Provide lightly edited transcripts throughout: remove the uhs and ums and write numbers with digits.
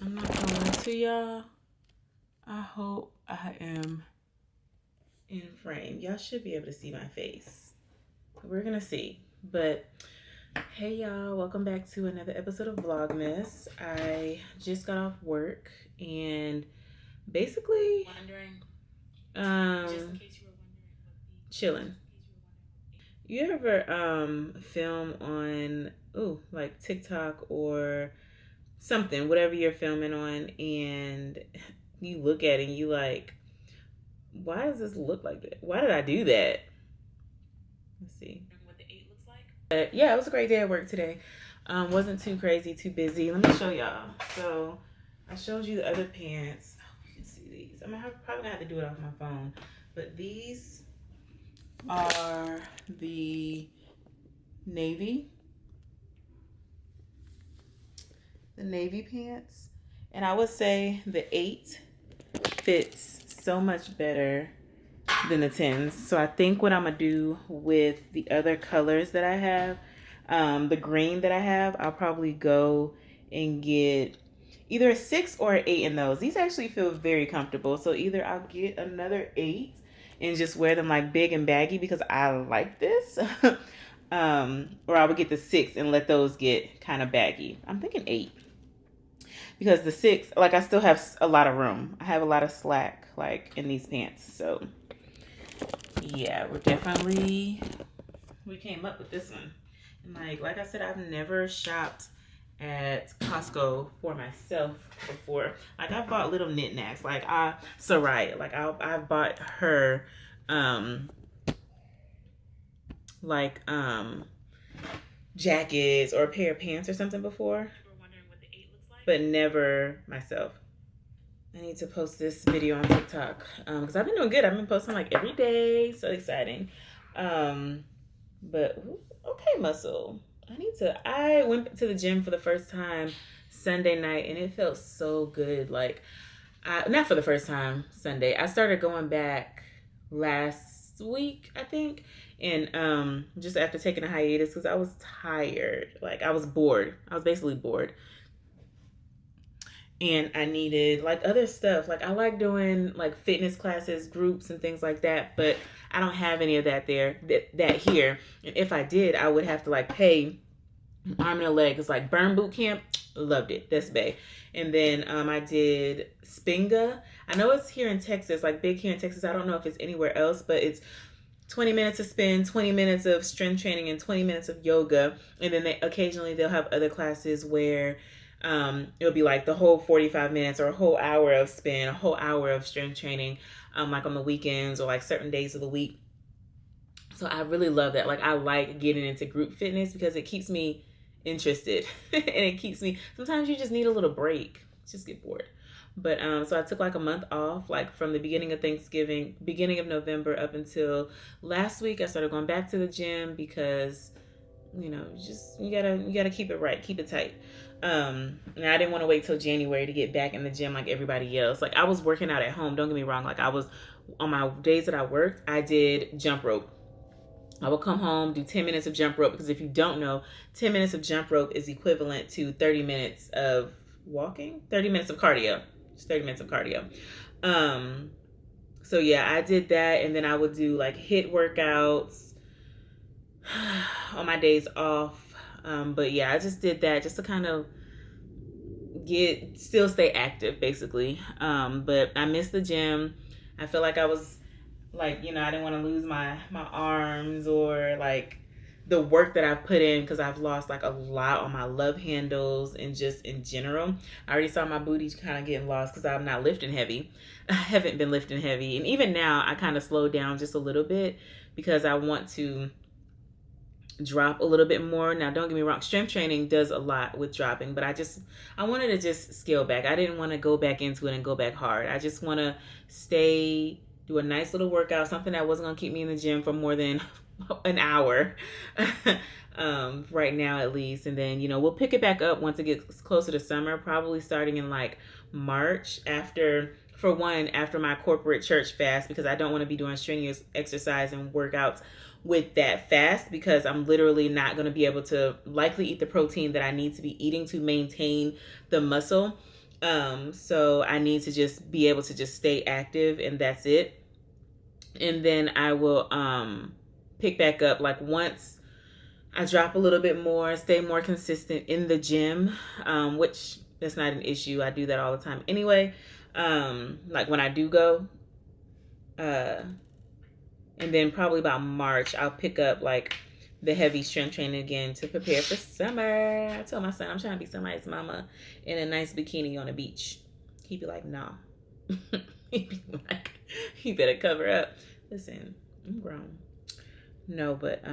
I'm not gonna lie to y'all. I hope I am in frame. Y'all should be able to see my face. We're gonna see. But hey y'all, welcome back to another episode of Vlogmas. I just got off work and basically chilling. You ever film on like TikTok or something, whatever you're filming on, and you look at it and you like, why does this look like that? Why did I do that? Let's see. What the 8 looks like. Yeah, it was a great day at work today. Wasn't too crazy, too busy. Let me show y'all. So I showed you the other pants. Oh, you can see these. I'm probably gonna have to do it off my phone, but these are the navy pants, and I would say the 8 fits so much better than the 10s. So I think what I'm gonna do with the other colors that I have, the green that I have, I'll probably go and get either a 6 or an 8 in those. These actually feel very comfortable, so either I'll get another 8 and just wear them like big and baggy because I like this, or I would get the 6 and let those get kind of baggy. I'm thinking 8 because the 6, like, I still have a lot of room. I have a lot of slack like in these pants, so yeah, we came up with this one. And like I said, I've never shopped at Costco for myself before. Like, I've bought little knickknacks. Like, Soraya, like I've bought her jackets or a pair of pants or something before, but never myself. I need to post this video on TikTok because I've been doing good. I've been posting like every day. So exciting. But okay, muscle. I went to the gym for the first time Sunday night and it felt so good. Like, not for the first time Sunday. I started going back last week, I think. And just after taking a hiatus because I was tired. Like, I was bored. I was basically bored. And I needed like other stuff. Like, I like doing like fitness classes, groups and things like that, but I don't have any of that that here. And if I did, I would have to like pay arm and a leg. It's like Burn Boot Camp. Loved it. That's Bay. And then I did Spinga. I know it's here in Texas, like big here in Texas. I don't know if it's anywhere else, but it's 20 minutes of spin, 20 minutes of strength training, and 20 minutes of yoga. And then occasionally they'll have other classes where it'll be like the whole 45 minutes or a whole hour of spin, a whole hour of strength training, like on the weekends or like certain days of the week. So I really love that. Like, I like getting into group fitness because it keeps me interested and it keeps me, sometimes you just need a little break. Just get bored. But so I took like a month off, like from the beginning of Thanksgiving, beginning of November up until last week. I started going back to the gym because, you know, just you gotta keep it right, keep it tight. And I didn't want to wait till January to get back in the gym like everybody else. Like, I was working out at home, don't get me wrong. Like, I was on my days that I worked, I did jump rope. I would come home, do 10 minutes of jump rope, because if you don't know, 10 minutes of jump rope is equivalent to 30 minutes of walking, 30 minutes of cardio. Just 30 minutes of cardio. So yeah, I did that, and then I would do like HIIT workouts on my days off. But yeah, I just did that just to kind of still stay active, basically. But I missed the gym. I feel like I was like, you know, I didn't want to lose my arms or like the work that I've put in, because I've lost like a lot on my love handles and just in general. I already saw my booty kind of getting lost because I'm not lifting heavy. I haven't been lifting heavy. And even now I kind of slowed down just a little bit because I want to drop a little bit more. Now, don't get me wrong, strength training does a lot with dropping, but I wanted to just scale back. I didn't want to go back into it and go back hard. I just want to do a nice little workout, something that wasn't going to keep me in the gym for more than an hour right now at least. And then, you know, we'll pick it back up once it gets closer to summer, probably starting in like March after my corporate church fast, because I don't want to be doing strenuous exercise and workouts with that fast, because I'm literally not going to be able to likely eat the protein that I need to be eating to maintain the muscle So I need to just be able to just stay active, and that's it. And then I will pick back up like once I drop a little bit more, stay more consistent in the gym, which that's not an issue. I do that all the time anyway. Like when I do go, uh, and then probably about March, I'll pick up like the heavy strength training again to prepare for summer. I told my son I'm trying to be somebody's mama in a nice bikini on a beach. He'd be like, "No." He'd be like, "You better cover up." Listen, I'm grown. No, but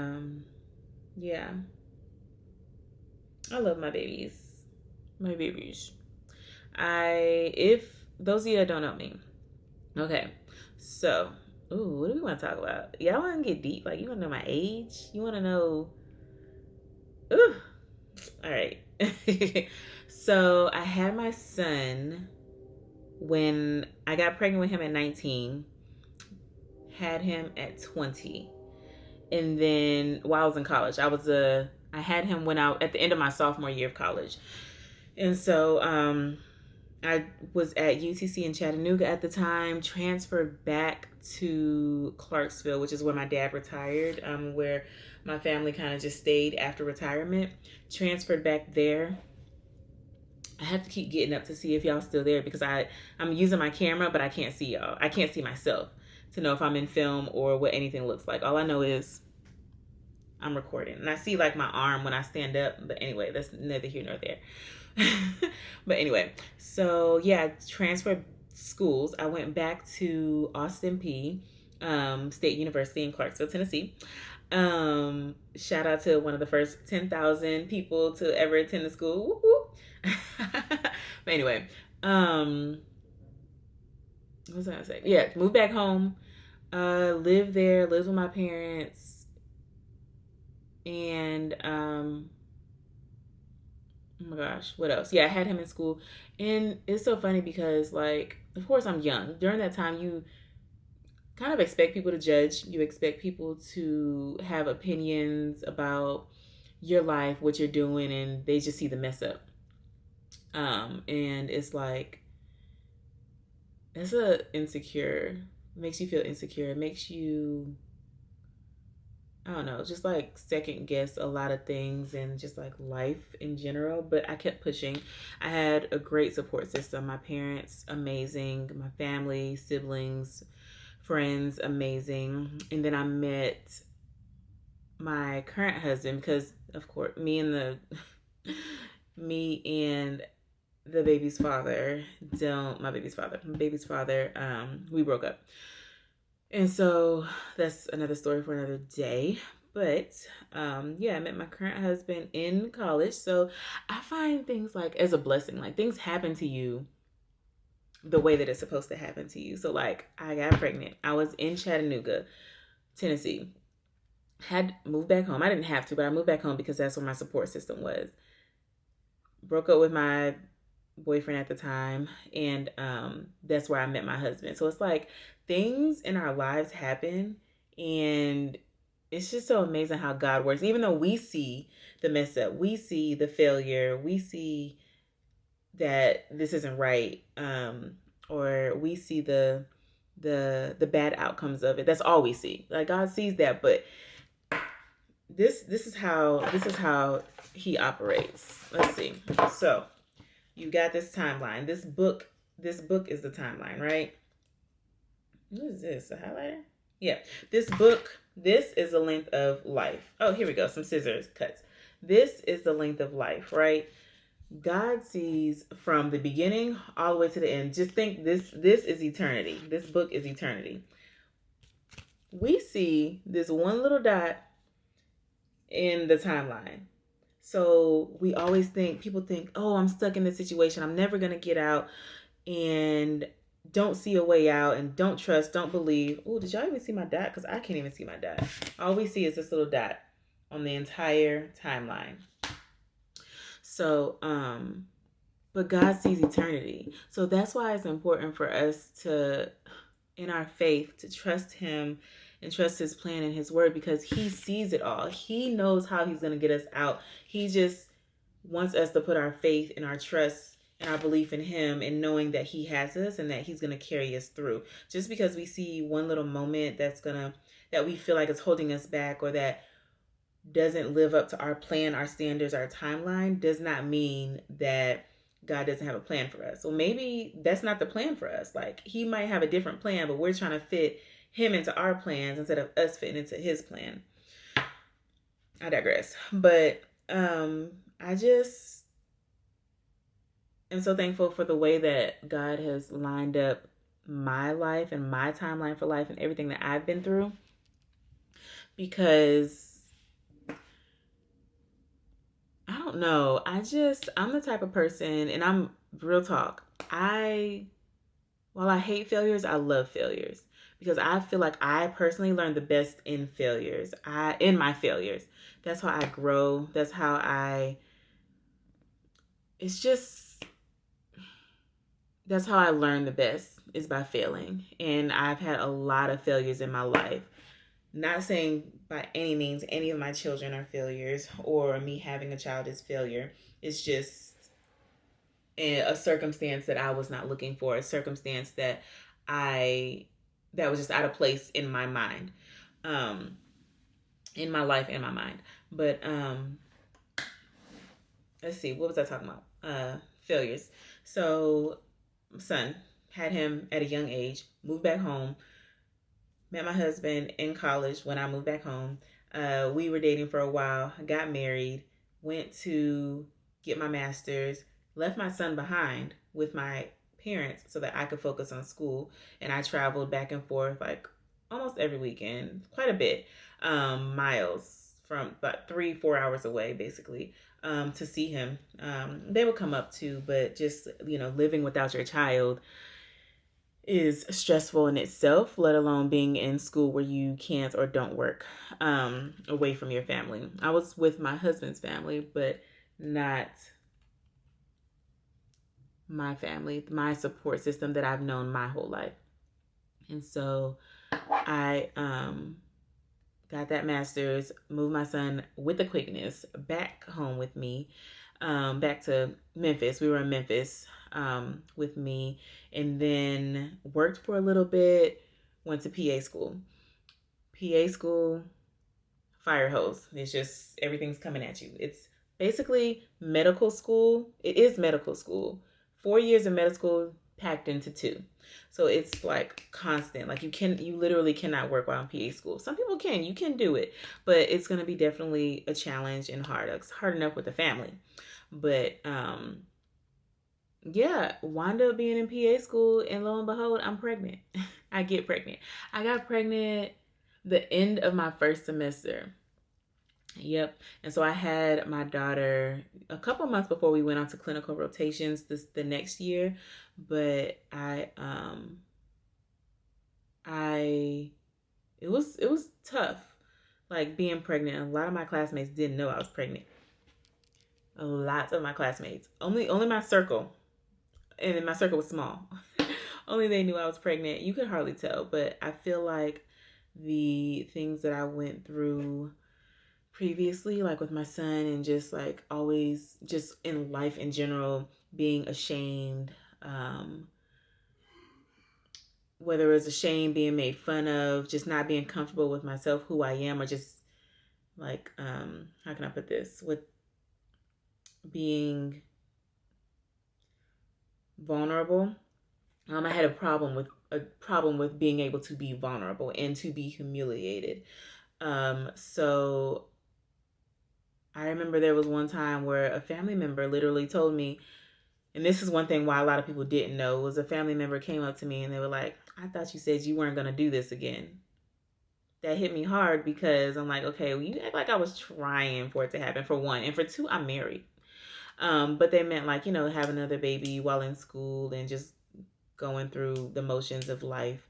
yeah. I love my babies. My babies. If those of you that don't know me, okay, so, ooh, what do we want to talk about? Y'all want to get deep? Like, you want to know my age? You want to know? Ooh, all right. So, I had my son when I got pregnant with him at 19, had him at 20. And then while I was in college, I had him when I at the end of my sophomore year of college. And so I was at UTC in Chattanooga at the time, transferred back to Clarksville, which is where my dad retired, where my family kind of just stayed after retirement. Transferred back there. I have to keep getting up to see if y'all still there because I'm using my camera, but I can't see y'all. I can't see myself to know if I'm in film or what anything looks like. All I know is I'm recording. And I see like my arm when I stand up. But anyway, that's neither here nor there. But anyway, so yeah, I transferred schools. I went back to Austin P State University in Clarksville, Tennessee. Shout out to one of the first 10,000 people to ever attend the school. Whoop, whoop. But anyway, what was I gonna say? Yeah, moved back home, lived there, lived with my parents, and oh my gosh, what else? Yeah, I had him in school, and it's so funny because, like, of course I'm young. During that time, you kind of expect people to judge. You expect people to have opinions about your life, what you're doing, and they just see the mess up. And it's like, it's makes you feel insecure. It makes you, I don't know, just like second guess a lot of things and just like life in general. But I kept pushing. I had a great support system. My parents, amazing. My family, siblings, friends, amazing. And then I met my current husband because, of course, me and my baby's father, we broke up. And so that's another story for another day. But yeah, I met my current husband in college. So I find things like as a blessing, like things happen to you the way that it's supposed to happen to you. So like I got pregnant. I was in Chattanooga, Tennessee. Had moved back home. I didn't have to, but I moved back home because that's where my support system was. Broke up with my boyfriend at the time, and that's where I met my husband. So it's like things in our lives happen, and it's just so amazing how God works. Even though we see the mess up, we see the failure, we see that this isn't right, or we see the bad outcomes of it. That's all we see. Like God sees that, but this is how he operates. Let's see. So you got this timeline. This book is the timeline, right? What is this? A highlighter? Yeah. This book, this is the length of life. Oh, here we go. Some scissors cuts. This is the length of life, right? God sees from the beginning all the way to the end. Just think this is eternity. This book is eternity. We see this one little dot in the timeline. So we always people think, oh, I'm stuck in this situation. I'm never going to get out, and don't see a way out, and don't trust, don't believe. Oh, did y'all even see my dot? Because I can't even see my dot. All we see is this little dot on the entire timeline. So, but God sees eternity. So that's why it's important for us to, in our faith, to trust him and trust his plan and his word, because he sees it all. He knows how he's going to get us out. He just wants us to put our faith and our trust and our belief in him, and knowing that he has us and that he's going to carry us through. Just because we see one little moment that we feel like is holding us back, or that doesn't live up to our plan, our standards, our timeline, does not mean that God doesn't have a plan for us. So maybe that's not the plan for us. Like, he might have a different plan, but we're trying to fit him into our plans instead of us fitting into his plan. I digress. But I just am so thankful for the way that God has lined up my life and my timeline for life and everything that I've been through, because I don't know. I'm the type of person, and I'm real talk. While I hate failures, I love failures, because I feel like I personally learn the best in failures. In my failures. That's how I grow. That's how that's how I learn the best, is by failing. And I've had a lot of failures in my life. Not saying by any means any of my children are failures, or me having a child is failure. It's just a circumstance that I was not looking for, a circumstance that was just out of place in my mind, in my life, in my mind. But let's see, what was I talking about? Failures. So, son, had him at a young age, moved back home, met my husband in college when I moved back home. We were dating for a while, got married, went to get my master's, left my son behind with my parents so that I could focus on school. And I traveled back and forth like almost every weekend, quite a bit, miles, from about 3-4 hours away, basically, to see him. They would come up too, but just, living without your child is stressful in itself, let alone being in school where you can't or don't work away from your family. I was with my husband's family, but not my family, my support system that I've known my whole life. And so I got that master's, moved my son with the quickness back home with me, back to Memphis. We were in Memphis with me, and then worked for a little bit, went to PA school. PA school, fire hose. It's just, everything's coming at you. It's basically medical school. It is medical school. 4 years of medical school packed into 2. So it's like constant. Like you literally cannot work while in PA school. Some people can, you can do it, but it's going to be definitely a challenge and hard. It's hard enough with the family. But yeah, wound up being in PA school, and lo and behold, I'm pregnant. I get pregnant. I got pregnant the end of my first semester. Yep. And so I had my daughter a couple months before we went on to clinical rotations the next year. But it was tough, like being pregnant. A lot of my classmates didn't know I was pregnant. A lot of my classmates, only my circle, and my circle was small. Only they knew I was pregnant. You could hardly tell, but I feel like the things that I went through previously, like with my son, and just like always just in life in general, being ashamed, whether it was ashamed, being made fun of, just not being comfortable with myself, who I am, or just like, how can I put this, with being vulnerable. I had a problem with being able to be vulnerable and to be humiliated. So I remember there was one time where a family member literally told me, and this is one thing why a lot of people didn't know, was a family member came up to me and they were like, I thought you said you weren't going to do this again. That hit me hard, because I'm like, okay, well, you act like I was trying for it to happen, for one. And for two, I'm married. But they meant like, have another baby while in school and just going through the motions of life.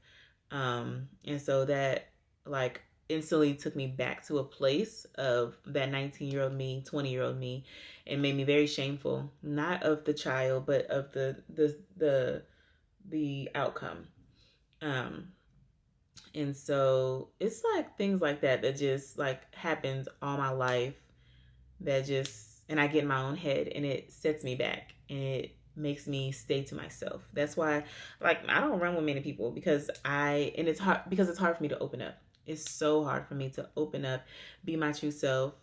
And so that like instantly took me back to a place of that 19-year-old me, 20-year-old me, and made me very shameful, not of the child, but of the outcome. And so it's like things like that just like happens all my life, and I get in my own head, and it sets me back, and it makes me stay to myself. That's why, like, I don't run with many people because it's hard for me to open up. It's so hard for me to open up, be my true self,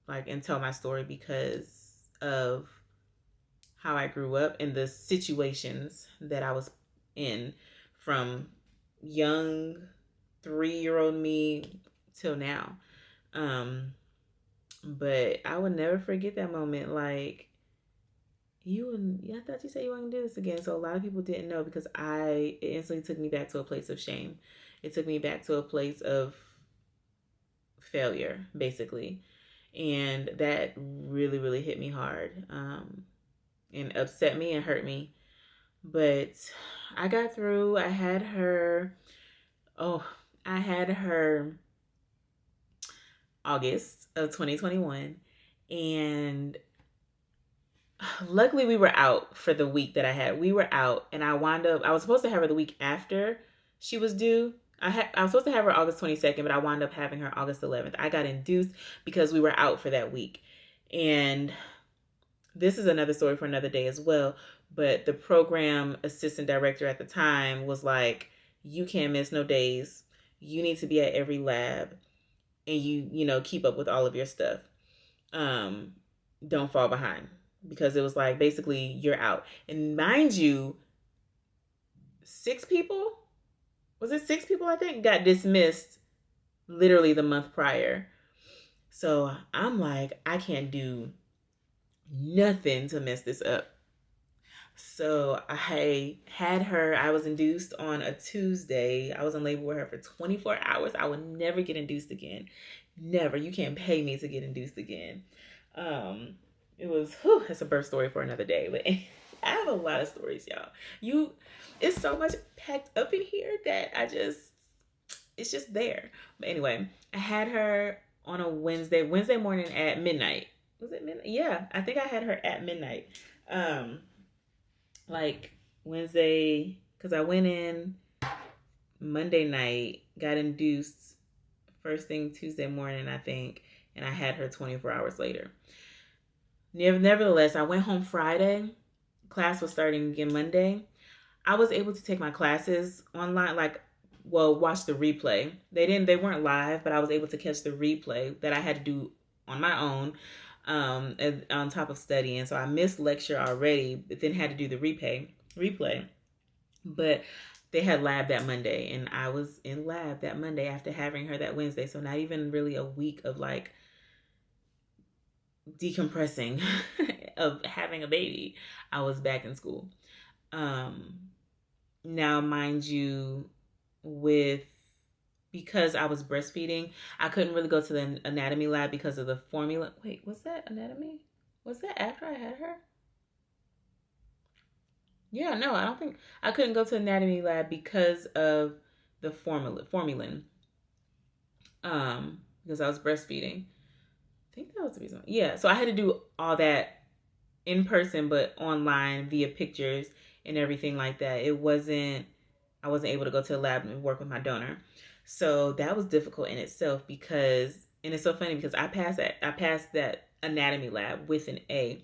like, and tell my story because of how I grew up and the situations that I was in from young 3-year-old me till now. But I would never forget that moment. Like, I thought you said you weren't gonna do this again. So a lot of people didn't know because it instantly took me back to a place of shame. It took me back to a place of failure, basically. And that really, really hit me hard, and upset me and hurt me. But I got through. I had her August of 2021. And luckily we were out for the week that I had. We were out, and I was supposed to have her the week after she was due. I was supposed to have her August 22nd, but I wound up having her August 11th. I got induced because we were out for that week. And this is another story for another day as well. But the program assistant director at the time was like, you can't miss no days. You need to be at every lab, and you keep up with all of your stuff. Don't fall behind, because it was like, basically, you're out. And mind you, 6 people, was it 6 people, I think, got dismissed literally the month prior. So I'm like, I can't do nothing to mess this up. So I was induced on a Tuesday. I was in labor with her for 24 hours. I would never get induced again. Never. You can't pay me to get induced again. It's a birth story for another day, but I have a lot of stories, y'all. It's so much packed up in here that it's just there. But anyway, I had her on a Wednesday morning at midnight. Was it midnight? Yeah, I think I had her at midnight. Like Wednesday, because I went in Monday night, got induced first thing Tuesday morning, I think, and I had her 24 hours later. Nevertheless, I went home Friday. Class was starting again Monday. I was able to take my classes online, watch the replay. They weren't live, but I was able to catch the replay that I had to do on my own, on top of studying. So I missed lecture already, but then had to do the replay. But they had lab that Monday, and I was in lab that Monday after having her that Wednesday. So not even really a week of like decompressing of having a baby. I was back in school. Now, mind you, because I was breastfeeding, I couldn't really go to the anatomy lab because of the formula. Wait, was that anatomy? Was that after I had her? Yeah, no, I don't think I couldn't go to anatomy lab because of the formulin. Because I was breastfeeding. I think that was the reason. Yeah, so I had to do all that in person, but online via pictures and everything like that. I wasn't able to go to the lab and work with my donor. So that was difficult in itself and it's so funny because I passed that anatomy lab with an A.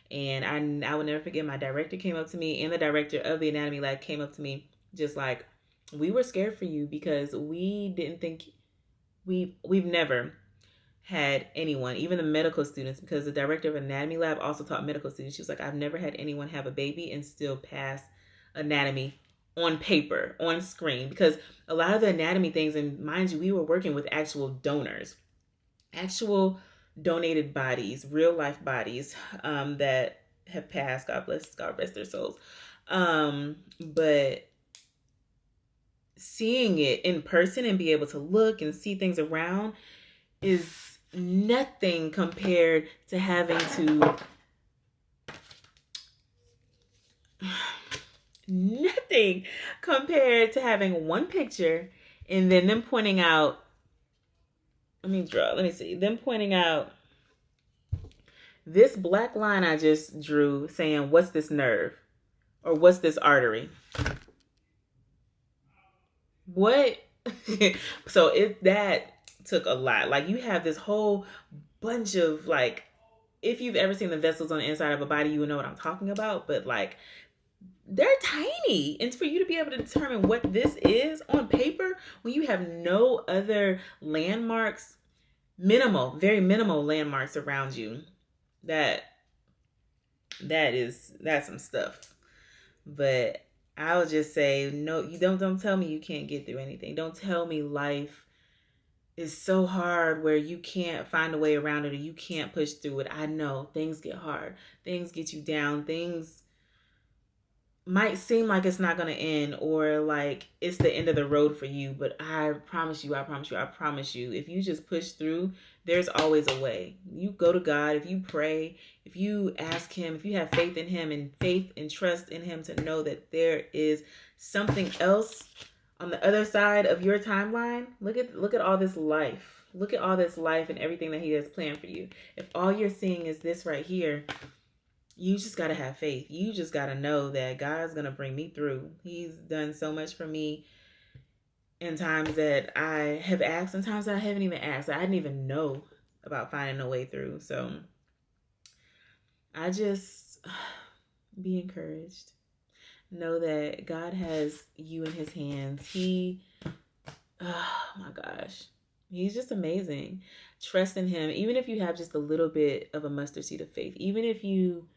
And I will never forget, my director came up to me, and the director of the anatomy lab came up to me just like, we were scared for you because we didn't think we've never had anyone, even the medical students, because the director of anatomy lab also taught medical students. She was like, I've never had anyone have a baby and still pass anatomy on paper, on screen, because a lot of the anatomy things, and mind you, we were working with actual donors, actual donated bodies, real life bodies, that have passed. God rest their souls. But seeing it in person and be able to look and see things around is nothing compared to having to nothing compared to having one picture and then them pointing out, them pointing out this black line I just drew saying, what's this nerve? Or what's this artery? What? So that took a lot. Like, you have this whole bunch of if you've ever seen the vessels on the inside of a body, you will know what I'm talking about. But like, they're tiny. And for you to be able to determine what this is on paper when you have no other landmarks, very minimal landmarks around you, that's some stuff. But I'll just say, no, you don't tell me you can't get through anything. Don't tell me life is so hard where you can't find a way around it or you can't push through it. I know things get hard. Things get you down. Things might seem like it's not going to end or like it's the end of the road for you. But I promise you, if you just push through, there's always a way. You go to God, if you pray, if you ask him, if you have faith in him and faith and trust in him to know that there is something else on the other side of your timeline. Look at all this life. Look at all this life and everything that he has planned for you. If all you're seeing is this right here, you just got to have faith. You just got to know that God's going to bring me through. He's done so much for me in times that I have asked and times that I haven't even asked. I didn't even know about finding a way through. So I just be encouraged. Know that God has you in his hands. Oh my gosh, he's just amazing. Trust in him. Even if you have just a little bit of a mustard seed of faith, even if you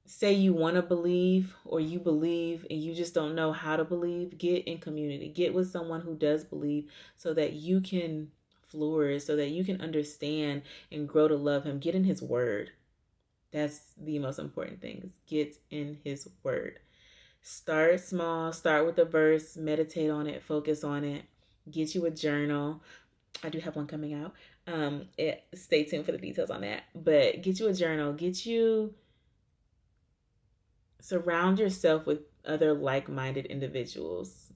say you want to believe or you believe and you just don't know how to believe, get in community. Get with someone who does believe so that you can flourish, so that you can understand and grow to love him. Get in his word. That's the most important thing, is get in his word. Start small, start with a verse, meditate on it, focus on it, get you a journal. I do have one coming out. Stay tuned for the details on that. But get you a journal, surround yourself with other like-minded individuals,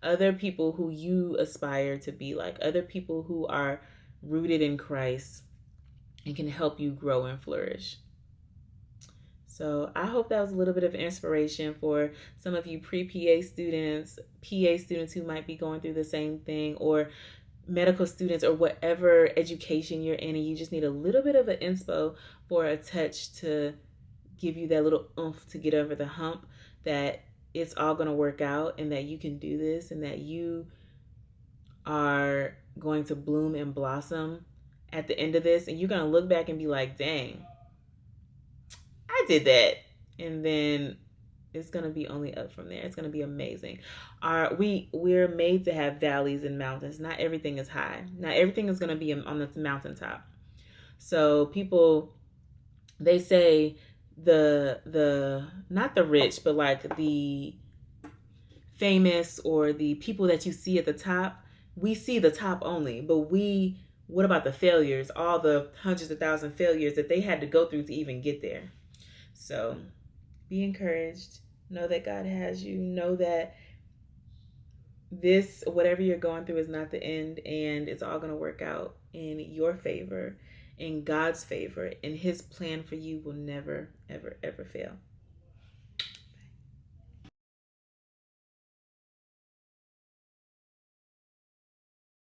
other people who you aspire to be like, other people who are rooted in Christ and can help you grow and flourish. So I hope that was a little bit of inspiration for some of you pre-PA students, PA students who might be going through the same thing, or medical students, or whatever education you're in, and you just need a little bit of an inspo for a touch to give you that little oomph to get over the hump, that it's all going to work out and that you can do this and that you are going to bloom and blossom at the end of this. And you're going to look back and be like, dang, I did that. And then it's going to be only up from there. It's going to be amazing. We're made to have valleys and mountains. Not everything is high. Not everything is going to be on the mountaintop. So people, they say the not the rich, but like the famous or the people that you see at the top, we see the top only, but what about the failures, all the hundreds of thousands of failures that they had to go through to even get there? So be encouraged. Know that God has you. Know that this, whatever you're going through, is not the end, and it's all going to work out in your favor, in God's favor, and his plan for you will never, ever, ever fail.